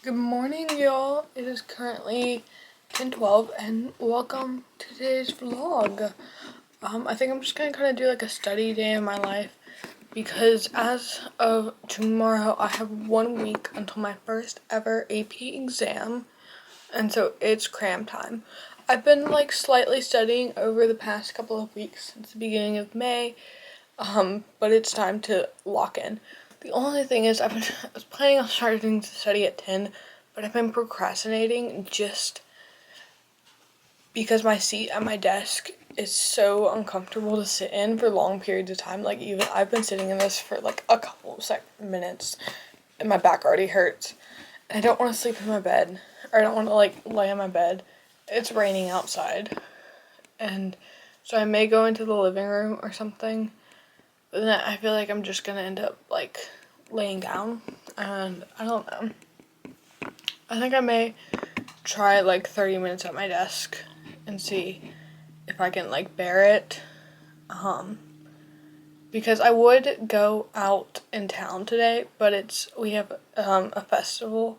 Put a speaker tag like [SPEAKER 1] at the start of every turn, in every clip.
[SPEAKER 1] Good morning, y'all. It is currently 10:12, and welcome to today's vlog. I think I'm just gonna kind of do like a study day in my life because as of tomorrow, I have 1 week until my first ever AP exam, and so it's cram time. I've been like slightly studying over the past couple of weeks since the beginning of May, but it's time to lock in. The only thing is I was planning on starting to study at 10, but I've been procrastinating just because my seat at my desk is so uncomfortable to sit in for long periods of time. Like, even I've been sitting in this for like a couple of minutes and my back already hurts. And I don't want to sleep in my bed, or I don't want to like lay in my bed. It's raining outside, and so I may go into the living room or something. But then I feel like I'm just gonna end up like laying down, and I don't know. I think I may try like 30 minutes at my desk and see if I can like bear it. Because I would go out in town today, but we have a festival,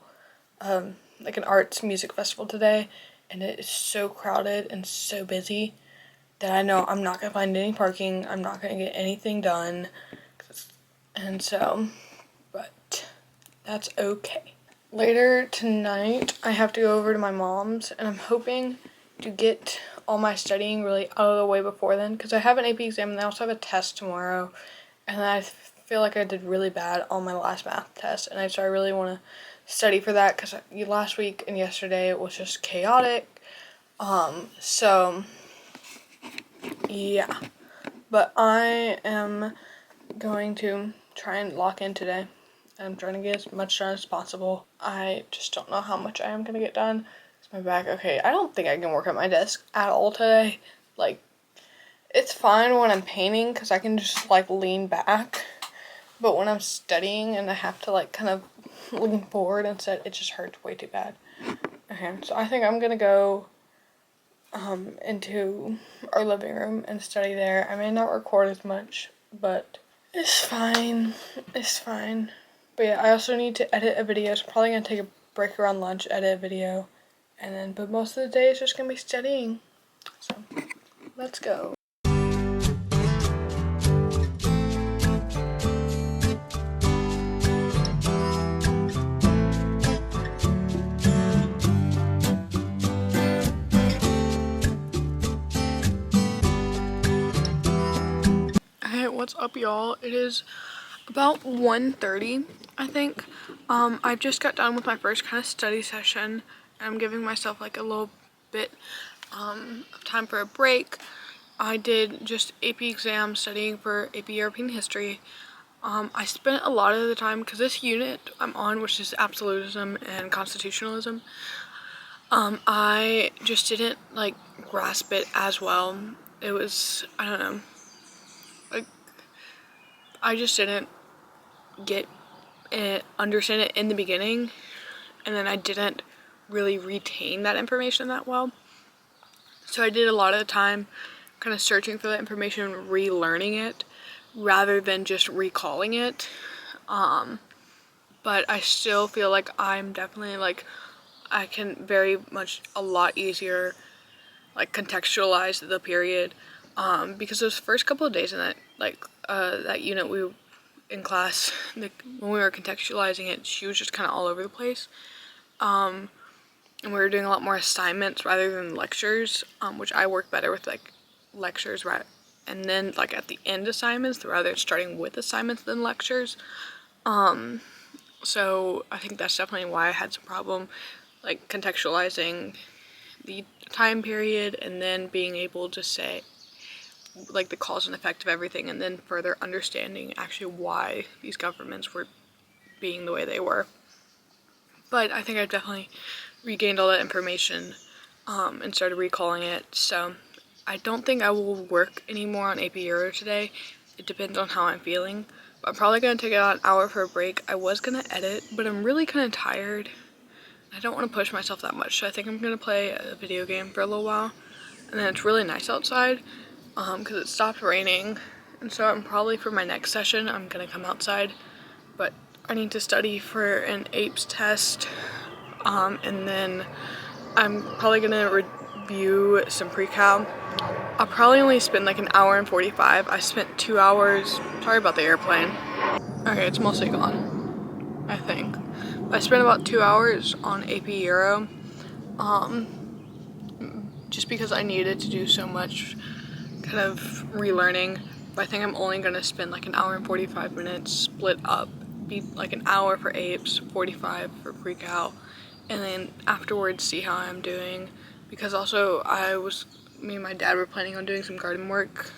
[SPEAKER 1] like an arts music festival today, and it is so crowded and so busy that I know I'm not gonna find any parking. I'm not gonna get anything done, and so, but that's okay. Later tonight, I have to go over to my mom's, and I'm hoping to get all my studying really out of the way before then, because I have an AP exam and I also have a test tomorrow, and I feel like I did really bad on my last math test, and I really want to study for that, because last week and yesterday it was just chaotic. So yeah, but I am going to try and lock in today. I'm trying to get as much done as possible. I just don't know how much I am going to get done. It's my back. Okay, I don't think I can work at my desk at all today. Like, it's fine when I'm painting because I can just like lean back. But when I'm studying and I have to like kind of lean forward instead, it just hurts way too bad. Okay, so I think I'm going to go into our living room and study there. I may not record as much, but it's fine. It's fine. But yeah, I also need to edit a video, so I'm probably gonna take a break around lunch, edit a video, but most of the day is just gonna be studying. So, let's go. Hey, what's up, y'all? It is about 1:30, I think. I just got done with my first kind of study session, and I'm giving myself like a little bit of time for a break. I did just AP exam studying for AP European History. I spent a lot of the time, because this unit I'm on, which is absolutism and constitutionalism, I just didn't like grasp it as well. It was, I don't know, like, I just didn't understand it in the beginning, and then I didn't really retain that information that well. So I did a lot of the time kind of searching for that information, relearning it, rather than just recalling it. But I still feel like I'm definitely like, I can very much a lot easier like contextualize the period, because those first couple of days in that unit in class, when we were contextualizing it, she was just kind of all over the place. And we were doing a lot more assignments rather than lectures, which I work better with like lectures, right? And then like at the end assignments, rather than starting with assignments than lectures. So I think that's definitely why I had some problem like contextualizing the time period, and then being able to say like the cause and effect of everything, and then further understanding actually why these governments were being the way they were. But I think I've definitely regained all that information and started recalling it, so I don't think I will work anymore on AP Euro today. It depends on how I'm feeling, but I'm probably going to take about an hour for a break. I was going to edit, but I'm really kind of tired. I don't want to push myself that much, so I think I'm going to play a video game for a little while. And then it's really nice outside, because it stopped raining, and so I'm probably, for my next session, I'm going to come outside. But I need to study for an APES test and then I'm probably gonna review some pre-cal. I'll probably only spend like an hour and 45. I spent 2 hours, sorry about the airplane. Okay, it's mostly gone, I think. I spent about 2 hours on AP Euro, just because I needed to do so much kind of relearning. But I think I'm only gonna spend like an hour and 45 minutes split up, be like an hour for APES, 45 for pre-cal, and then afterwards see how I'm doing. Because also me and my dad were planning on doing some garden work,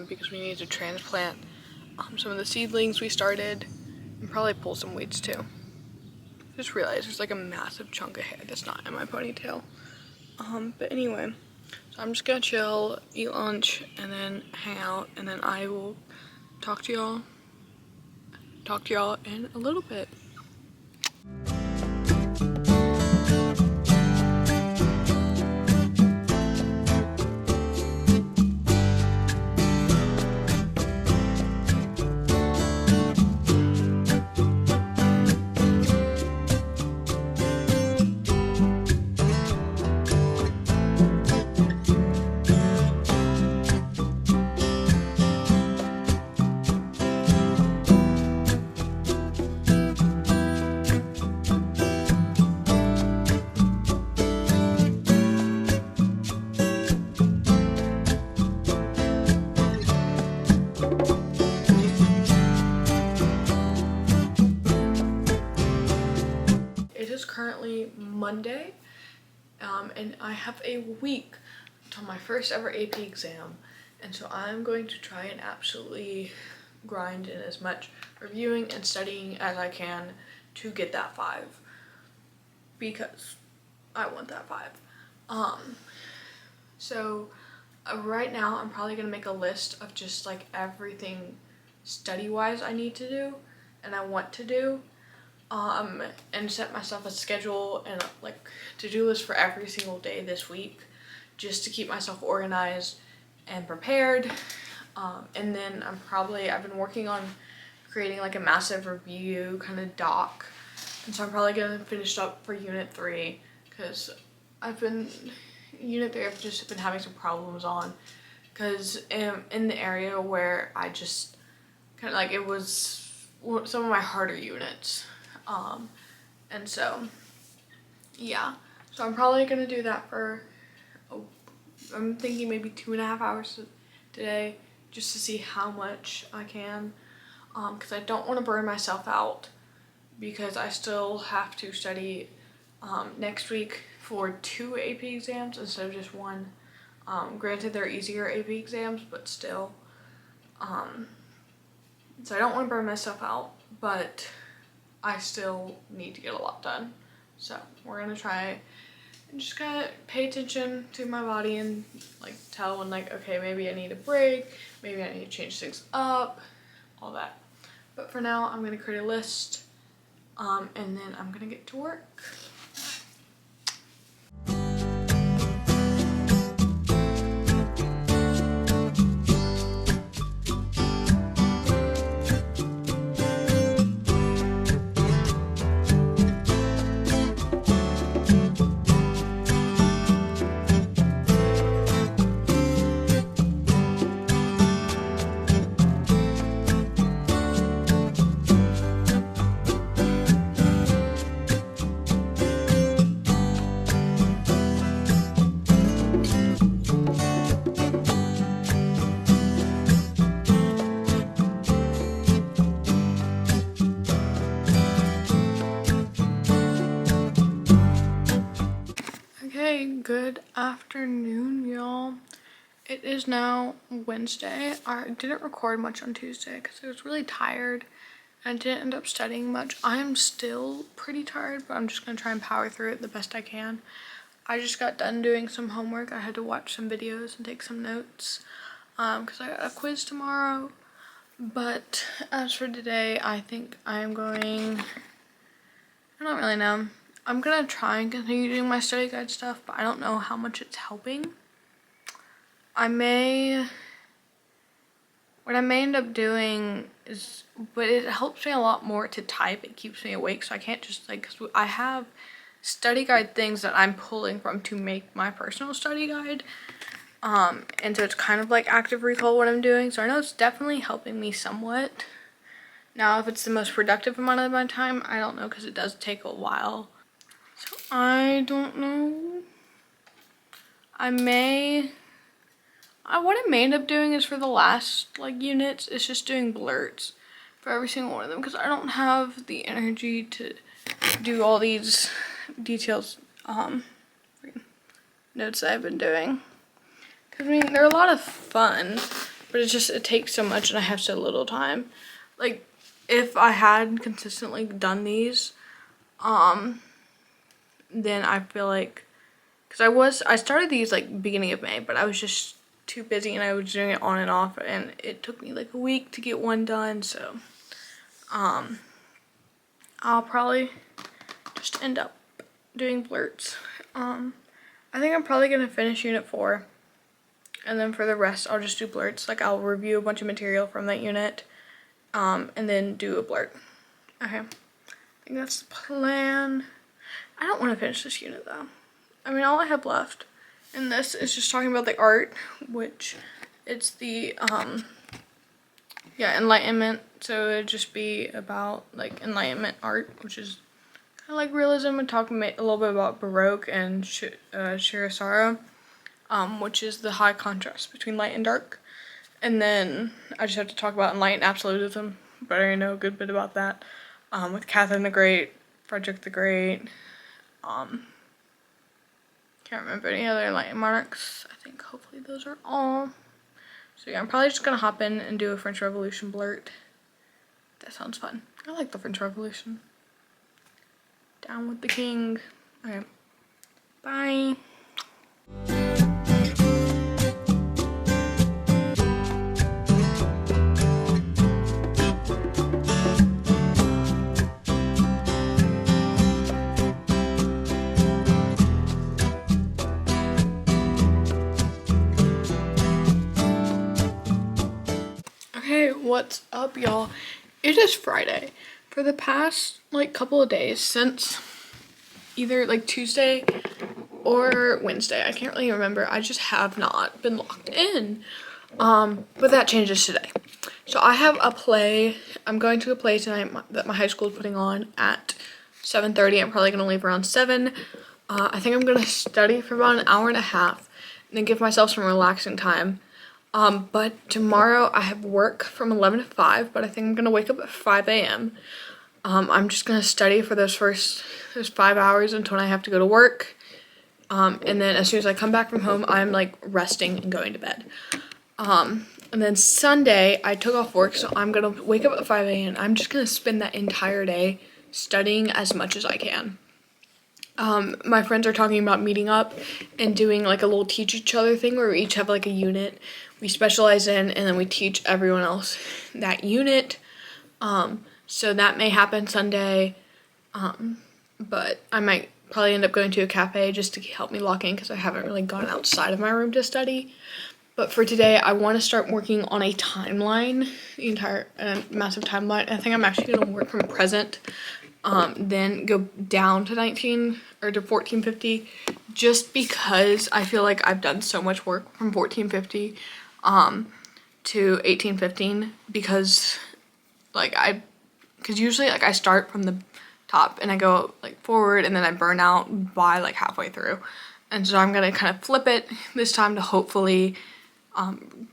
[SPEAKER 1] because we need to transplant some of the seedlings we started and probably pull some weeds too. Just realized there's like a massive chunk of hair that's not in my ponytail. But anyway, so I'm just gonna chill, eat lunch, and then hang out, and then I will talk to y'all in a little bit. It is currently Monday, and I have a week until my first ever AP exam, and so I'm going to try and absolutely grind in as much reviewing and studying as I can to get that 5, because I want that 5. So right now I'm probably gonna make a list of just like everything study-wise I need to do and I want to do, and set myself a schedule and like to-do list for every single day this week, just to keep myself organized and prepared. And then I've been working on creating like a massive review kind of doc, and so I'm probably gonna finish up for Unit 3, because Unit 3 I've just been having some problems on, because in the area where I just kind of like, it was some of my harder units. And so, yeah. So I'm probably gonna do that for, I'm thinking maybe 2.5 hours today, just to see how much I can. Because I don't want to burn myself out, because I still have to study next week for 2 AP exams instead of just 1. Granted, they're easier AP exams, but still. So I don't want to burn myself out, but I still need to get a lot done. So we're gonna try and just kind of pay attention to my body and like tell when like, okay, maybe I need a break, maybe I need to change things up, all that. But for now, I'm gonna create a list, and then I'm gonna get to work. Okay, good afternoon, y'all. It is now Wednesday. I didn't record much on Tuesday because I was really tired and didn't end up studying much. I am still pretty tired, but I'm just gonna try and power through it the best I can. I just got done doing some homework. I had to watch some videos and take some notes, because I got a quiz tomorrow. But as for today, I think I don't really know. I'm gonna try and continue doing my study guide stuff, but I don't know how much it's helping. What I may end up doing but it helps me a lot more to type. It keeps me awake, so I can't just like, cause I have study guide things that I'm pulling from to make my personal study guide. And so it's kind of like active recall what I'm doing. So I know it's definitely helping me somewhat. Now, if it's the most productive amount of my time, I don't know, because it does take a while. So I don't know. What I may end up doing is for the last like units, it's just doing blurts for every single one of them, because I don't have the energy to do all these details notes that I've been doing. Because I mean, they're a lot of fun, but it takes so much and I have so little time. Like, if I had consistently done these, then I feel like, because I started these like beginning of May, but I was just too busy and I was doing it on and off, and it took me like a week to get one done. So I'll probably just end up doing blurts. I think I'm probably gonna finish unit 4, and then for the rest I'll just do blurts. Like, I'll review a bunch of material from that unit, and then do a blurt. Okay, I think that's the plan. I don't want to finish this unit though. I mean, all I have left in this is just talking about the art, which it's the enlightenment. So it'd just be about like enlightenment art, which is kind of like realism, and talk a little bit about Baroque and Shirasara, which is the high contrast between light and dark. And then I just have to talk about enlightened absolutism, but I already know a good bit about that, with Catherine the Great, Frederick the Great. Can't remember any other enlightened monarchs. I think hopefully those are all. So yeah, I'm probably just gonna hop in and do a French Revolution blurt. That sounds fun. I like the French Revolution. Down with the king. Okay, bye. Okay, what's up, y'all? It is Friday. For the past like couple of days, since either like Tuesday or Wednesday, I can't really remember, I just have not been locked in. But that changes today. So I have a play. I'm going to a play tonight that my high school is putting on at 7:30. I'm probably gonna leave around 7. I think I'm gonna study for about an hour and a half and then give myself some relaxing time. But tomorrow I have work from 11 to 5, but I think I'm gonna wake up at 5 a.m. I'm just gonna study for those 5 hours until I have to go to work. And then as soon as I come back from home, I'm like resting and going to bed. And then Sunday I took off work, so I'm gonna wake up at 5 a.m. I'm just gonna spend that entire day studying as much as I can. My friends are talking about meeting up and doing like a little teach each other thing where we each have like a unit we specialize in, and then we teach everyone else that unit. So that may happen Sunday, but I might probably end up going to a cafe just to help me lock in, because I haven't really gone outside of my room to study. But for today, I want to start working on a timeline, the entire massive timeline. I think I'm actually going to work from present, then go down to 1450, just because I feel like I've done so much work from 1450 to 1815, because usually like I start from the top and I go like forward, and then I burn out by like halfway through. And so I'm gonna kind of flip it this time to hopefully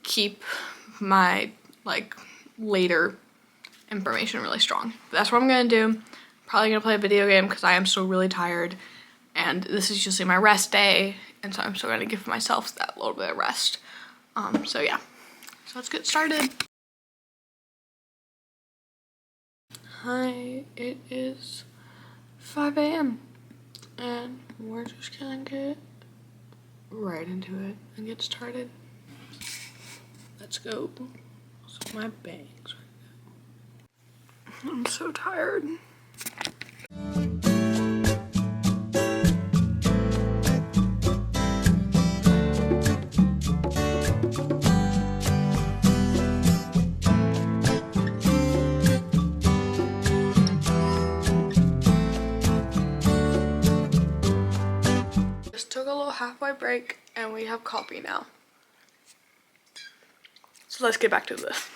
[SPEAKER 1] keep my like later information really strong. But that's what I'm gonna do. Probably gonna play a video game because I am still really tired, and this is usually my rest day, and so I'm still gonna give myself that little bit of rest. So yeah, so let's get started. Hi, it is 5 a.m. and we're just gonna get right into it and get started. Let's go. Also, my bangs right now. I'm so tired. break and we have coffee now. So let's get back to this.